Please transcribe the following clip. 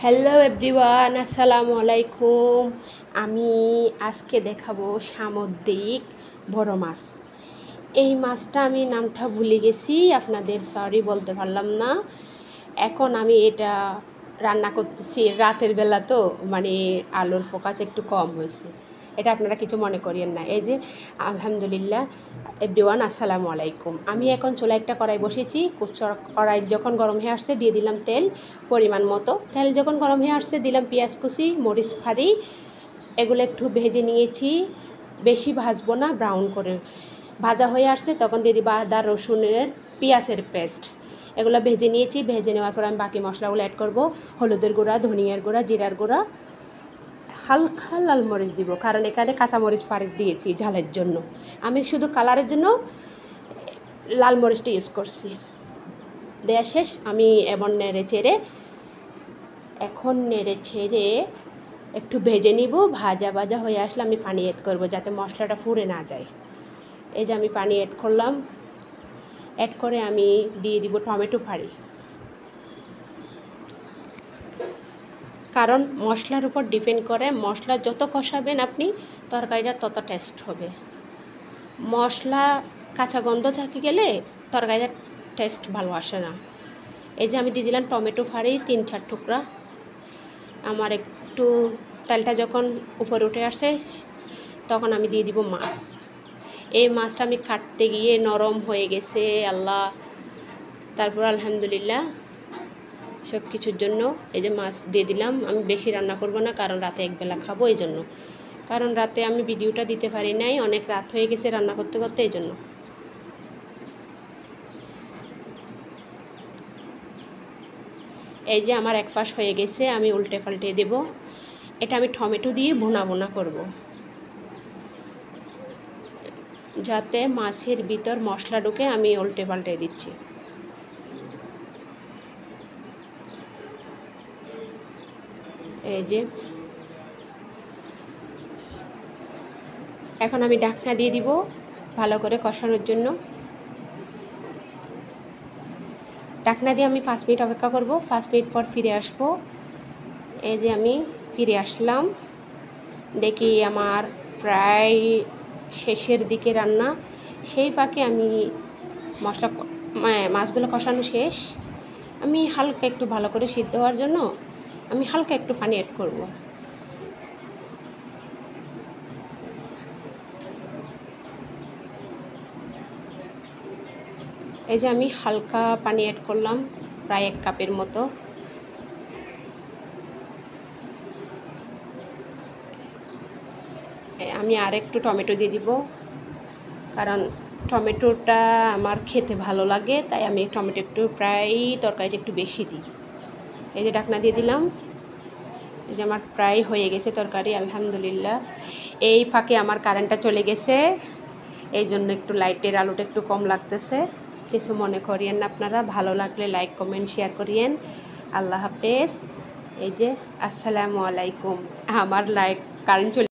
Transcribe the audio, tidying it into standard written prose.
Hello everyone, আসসালামু আলাইকুম। আমি আজকে দেখাবো সামুদ্রিক বড় মাছ। এই মাছটা আমি নামটা ভুলে গেছি, আপনাদের সরি বলতে পারলাম না। এখন আমি এটা রান্না করতেছি রাতের বেলা, তো মানে আলুর ফোকাস একটু কম হয়েছে, এটা আপনারা কিছু মনে করিয়েন না। এই যে আলহামদুলিল্লাহ এভরিওয়ান, আসসালামু আলাইকুম। আমি এখন চুলায় একটা কড়াই বসেছি। কড়াই যখন গরম হয়ে আসছে দিয়ে দিলাম তেল পরিমাণ মতো। তেল যখন গরম হয়ে আসছে দিলাম পেঁয়াজ কুচি, মরিচ ফাড়ি, এগুলো একটু ভেজে নিয়েছি। বেশি ভাজবো না, ব্রাউন করে ভাজা হয়ে আসছে তখন দিয়ে দিবা আদা রসুনের পেঁয়াজের পেস্ট। এগুলো ভেজে নিয়েছি। ভেজে নেওয়ার পর আমি বাকি মশলাগুলো অ্যাড করব। হলুদের গুঁড়া, ধনিয়ার গুঁড়া, জিরার গুঁড়া, হালকা লাল মরিচ দিব, কারণ এখানে কাঁচামরিচ পাড়ি দিয়েছি ঝালের জন্য। আমি শুধু কালারের জন্য লাল মরিচটা ইউজ করছি। দেয়া শেষ। আমি এখন নেড়ে চেড়ে একটু ভেজে নিব। ভাজা হয়ে আসলে আমি পানি অ্যাড করব যাতে মশলাটা পুড়ে না যায়। এই যে আমি পানি অ্যাড করলাম। অ্যাড করে আমি দিয়ে দিব টমেটো ফাড়ি, কারণ মশলার উপর ডিপেন্ড করে। মশলা যত কষাবেন আপনি তরকারিটা তত টেস্ট হবে। মশলা কাঁচা গন্ধ থেকে গেলে তরকারিটার টেস্ট ভালো আসে না। এই যে আমি দিয়ে দিলাম টমেটো ফাড়ি 3-4 টুকরা। আমার একটু তেলটা যখন উপরে উঠে আসছে তখন আমি দিয়ে দিব মাছ। এই মাছটা আমি কাটতে গিয়ে নরম হয়ে গেছে আল্লাহ। তারপর আলহামদুলিল্লাহ সব কিছুর জন্য এই যে মাছ দিয়ে দিলাম। আমি বেশি রান্না করব না, কারণ রাতে একবেলা খাবো, এই জন্য। কারণ রাতে আমি ভিডিওটা দিতে পারি নাই, অনেক রাত হয়ে গেছে রান্না করতে করতে, এই জন্য। এই যে আমার এক পাশ হয়ে গেছে, আমি উল্টে পাল্টে দেব। এটা আমি টমেটো দিয়ে ভুনা করব, যাতে মাছের ভিতর মশলা ঢুকে। আমি উল্টে পাল্টে দিচ্ছি। এই যে এখন আমি ঢাকনা দিয়ে দিব ভালো করে কষানোর জন্য। ঢাকনা দিয়ে আমি 5 মিনিট অপেক্ষা করব। 5 মিনিট পর ফিরে আসব। এই যে আমি ফিরে আসলাম। দেখি আমার প্রায় শেষের দিকে রান্না। সেই ফাঁকে আমি মাছগুলো কষানো শেষ। আমি হালকা একটু ভালো করে সিদ্ধ হওয়ার জন্য আমি হালকা একটু পানি অ্যাড করব। এই যে আমি হালকা পানি অ্যাড করলাম, প্রায় 1 কাপের মতো। আমি আর একটু টমেটো দিয়ে দিব, কারণ টমেটোটা আমার খেতে ভালো লাগে, তাই আমি টমেটো একটু প্রায় তরকারিটা একটু বেশি দিই। এই যে ঢাকনা দিয়ে দিলাম। এই যে আমার প্রায় হয়ে গেছে তরকারি আলহামদুলিল্লাহ। এই ফাঁকে আমার কারেন্টটা চলে গেছে, এই জন্য একটু লাইটের আলোটা একটু কম লাগতেছে। কিছু মনে করিয়েন না আপনারা। ভালো লাগলে লাইক কমেন্ট শেয়ার করিয়েন। আল্লাহ হাফেজ। এই যে আসসালামু আলাইকুম। আমার কারেন্ট চলে